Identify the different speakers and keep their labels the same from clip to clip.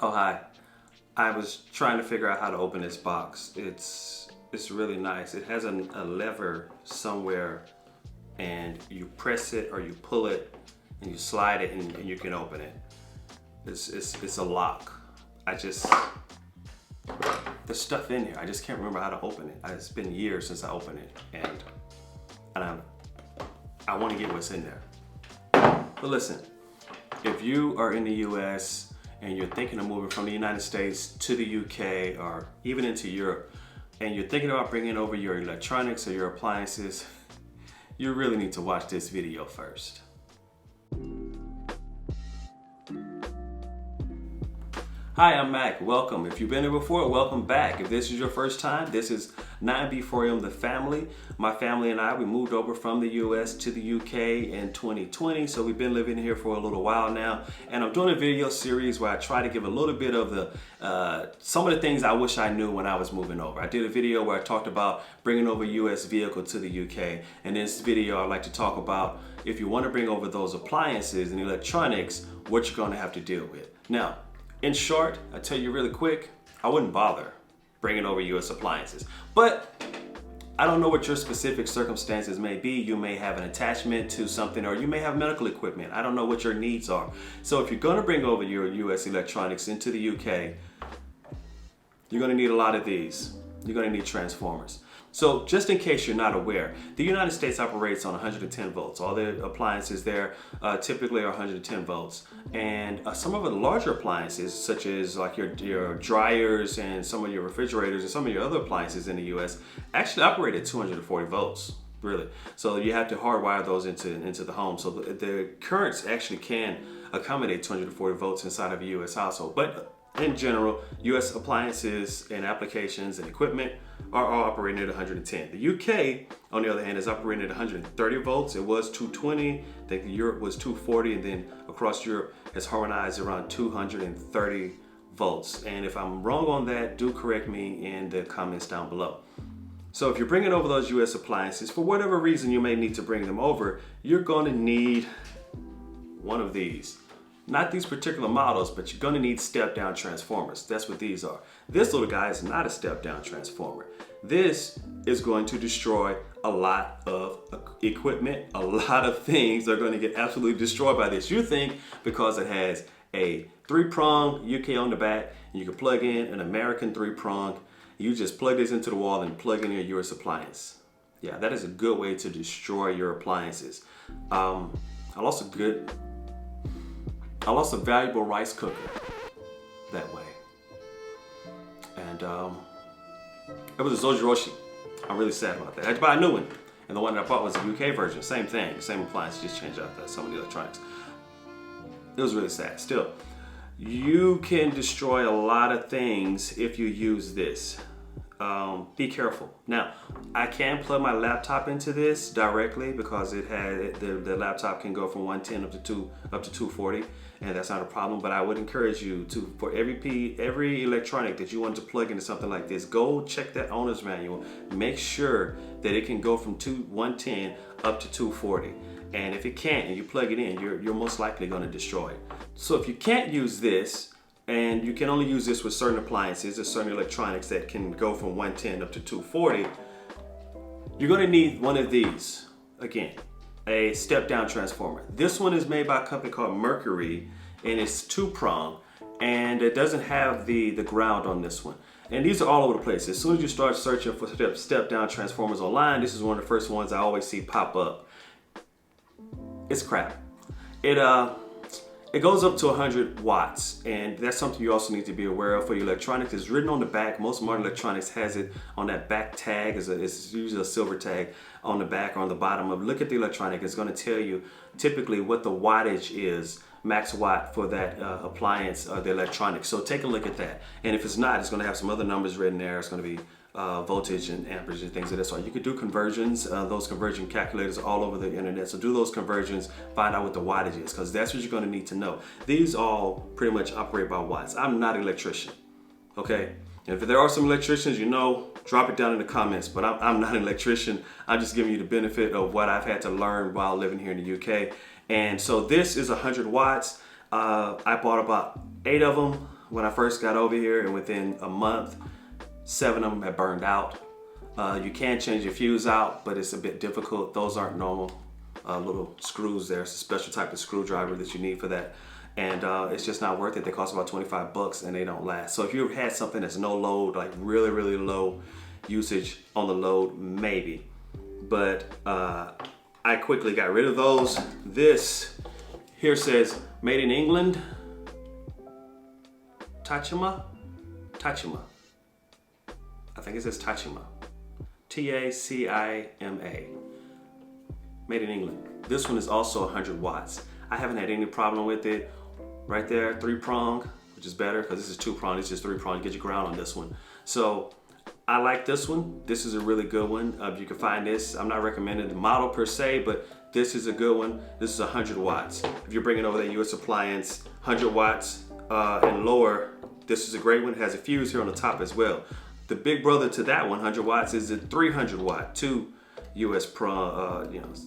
Speaker 1: Oh, hi. I was trying to figure out how to open this box. It's really nice. It has a lever somewhere, and you press it or you pull it and you slide it and you can open it. It's a lock. There's stuff in here. I just can't remember how to open it. It's been years since I opened it, and I want to get what's in there. But listen, if you are in the US and you're thinking of moving from the United States to the UK or even into Europe, and you're thinking about bringing over your electronics or your appliances, you really need to watch this video first. Hi, I'm Mac. Welcome. If you've been here before, welcome back. If this is your first time, this is 9B4M, the family. My family and I, we moved over from the US to the UK in 2020, so we've been living here for a little while now. And I'm doing a video series where I try to give a little bit of some of the things I wish I knew when I was moving over. I did a video where I talked about bringing over a US vehicle to the UK. And in this video, I'd like to talk about if you want to bring over those appliances and electronics, what you're going to have to deal with. Now, in short, I tell you really quick, I wouldn't bother bringing over US appliances. But I don't know what your specific circumstances may be. You may have an attachment to something, or you may have medical equipment. I don't know what your needs are. So if you're going to bring over your US electronics into the UK, you're going to need a lot of these. You're going to need transformers. So just in case you're not aware, the United States operates on 110 volts. All the appliances there typically are 110 volts. And some of the larger appliances, such as like your dryers and some of your refrigerators and some of your other appliances in the US, actually operate at 240 volts, really. So you have to hardwire those into the home. So the currents actually can accommodate 240 volts inside of a US household. But in general, US appliances and applications and equipment are all operating at 110. The UK, on the other hand, is operating at 130 volts. It was 220. I think Europe was 240, and then across Europe has harmonized around 230 volts. And if I'm wrong on that, do correct me in the comments down below. So if you're bringing over those US appliances, for whatever reason you may need to bring them over, you're going to need one of these. Not these particular models, but you're going to need step-down transformers. That's what these are. This little guy is not a step-down transformer. This is going to destroy a lot of equipment. A lot of things are going to get absolutely destroyed by this. You think because it has a 3-prong UK on the back, and you can plug in an American 3-prong, you just plug this into the wall and plug in your US appliance. Yeah, that is a good way to destroy your appliances. I lost a valuable rice cooker that way. And it was a Zojiroshi. I'm really sad about that. I had to buy a new one. And the one that I bought was a UK version. Same thing, same appliance, just changed out some of the electronics. It was really sad. Still, you can destroy a lot of things if you use this. Be careful. Now, I can plug my laptop into this directly because it had the laptop can go from 110 up to 240, and that's not a problem. But I would encourage you to, for every electronic that you want to plug into something like this, go check that owner's manual. Make sure that it can go from 110 up to 240. And if it can't, and you plug it in, you're most likely going to destroy it. So if you can't use this, and you can only use this with certain appliances or certain electronics that can go from 110 up to 240, you're going to need one of these. Again, a step-down transformer. This one is made by a company called Mercury, and it's 2-prong, and it doesn't have the ground on this one. And these are all over the place. As soon as you start searching for step-down transformers online, this is one of the first ones I always see pop up. It's crap. It goes up to 100 watts, and that's something you also need to be aware of for your electronics. It's written on the back. Most modern electronics has it on that back tag. It's usually a silver tag on the back or on the bottom of. Look at the electronic. It's going to tell you typically what the wattage is, max watt for that appliance or the electronics. So take a look at that. And if it's not, it's going to have some other numbers written there. It's going to be voltage and amperage and things of this sort. You could do conversions. Those conversion calculators are all over the internet. So do those conversions, find out what the wattage is, because that's what you're going to need to know. These all pretty much operate by watts. I'm not an electrician, okay? And if there are some electricians, you know, drop it down in the comments, but I'm not an electrician. I'm just giving you the benefit of what I've had to learn while living here in the UK. And so this is 100 watts. I bought about 8 of them. when I first got over here, and within a month, 7 of them had burned out. You can change your fuse out, but it's a bit difficult. Those aren't normal little screws there. It's a special type of screwdriver that you need for that. And it's just not worth it. They cost about 25 bucks and they don't last. So if you've had something that's no load, like really, really low usage on the load, maybe. But I quickly got rid of those. This here says made in England. Tachima? Tachima. I think it says Tachima. T-A-C-I-M-A. Made in England. This one is also 100 watts. I haven't had any problem with it. Right there, 3-prong, which is better because this is 2-prong, it's just 3-prong. You get your ground on this one. So I like this one. This is a really good one. You can find this. I'm not recommending the model per se, but this is a good one. This is 100 watts. If you're bringing over that US appliance, 100 watts and lower, this is a great one. It has a fuse here on the top as well. The big brother to that 100 watts is the 300 watt, 2 US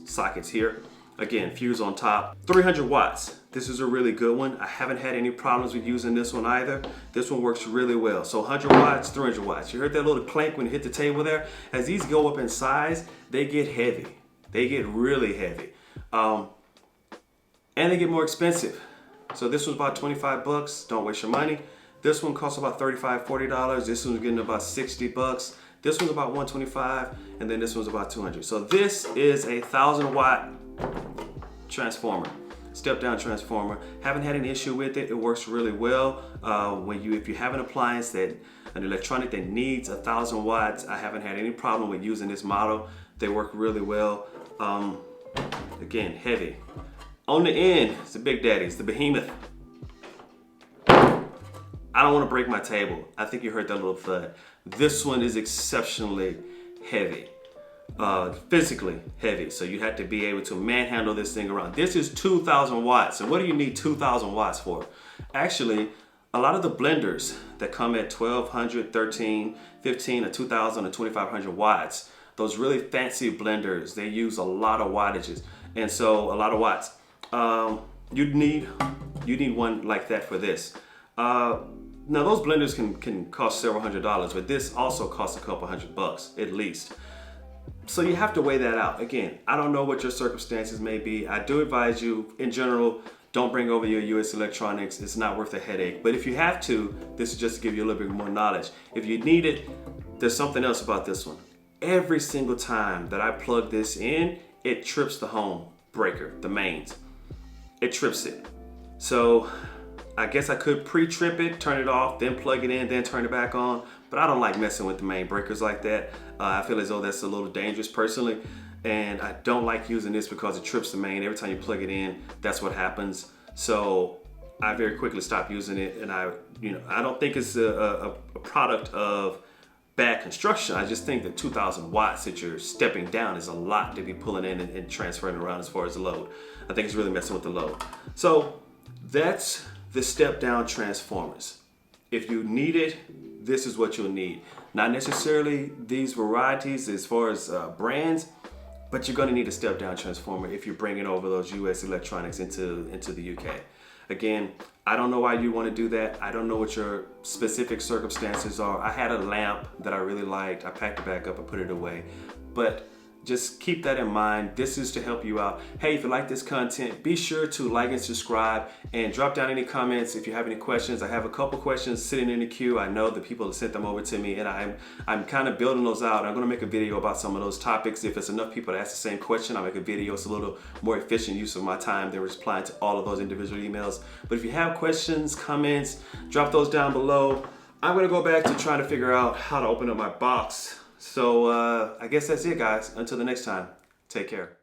Speaker 1: sockets here. Again, fuse on top, 300 watts. This is a really good one. I haven't had any problems with using this one either. This one works really well. So 100 watts, 300 watts. You heard that little clank when you hit the table there? As these go up in size, they get heavy. They get really heavy. And they get more expensive. So this one's about 25 bucks. Don't waste your money. This one costs about $35, $40. This one's getting about 60 bucks. This one's about 125, and then this one's about 200. So this is a 1,000 watt transformer, step down transformer. Haven't had an issue with it. It works really well. If you have an appliance an electronic that needs 1,000 watts, I haven't had any problem with using this model. They work really well. Again, heavy. On the end, it's the Big Daddy, it's the behemoth. I don't want to break my table. I think you heard that little thud. This one is exceptionally heavy. Physically heavy, so you have to be able to manhandle this thing around. This is 2,000 watts, and what do you need 2,000 watts for? Actually, a lot of the blenders that come at 1,200, 13, 15, or 2,000 or 2,500 watts, those really fancy blenders, they use a lot of wattages, and so a lot of watts. You need one like that for this. Now those blenders can cost several $100s, but this also costs a couple $100 at least. So you have to weigh that out. Again, I don't know what your circumstances may be. I do advise you, in general, don't bring over your US electronics. It's not worth the headache. But if you have to, this is just to give you a little bit more knowledge. If you need it, there's something else about this one. Every single time that I plug this in, it trips the home breaker, the mains. It trips it. So I guess I could pre-trip it, turn it off, then plug it in, then turn it back on. But I don't like messing with the main breakers like that. I feel as though that's a little dangerous personally. And I don't like using this because it trips the main. Every time you plug it in, that's what happens. So I very quickly stopped using it. And I don't think it's a product of bad construction. I just think that 2,000 watts that you're stepping down is a lot to be pulling in and transferring around as far as the load. I think it's really messing with the load. So that's the step down transformers. If you need it, this is what you'll need. Not necessarily these varieties as far as brands, but you're gonna need a step down transformer if you're bringing over those US electronics into the UK. Again, I don't know why you wanna do that. I don't know what your specific circumstances are. I had a lamp that I really liked. I packed it back up and put it away. But just keep that in mind. This is to help you out. Hey, if you like this content, be sure to like and subscribe and drop down any comments if you have any questions. I have a couple questions sitting in the queue. I know the people have sent them over to me, and I'm kind of building those out. I'm gonna make a video about some of those topics. If it's enough people to ask the same question, I'll make a video. It's a little more efficient use of my time than replying to all of those individual emails. But if you have questions, comments, drop those down below. I'm gonna go back to trying to figure out how to open up my box. So I guess that's it, guys. Until the next time, take care.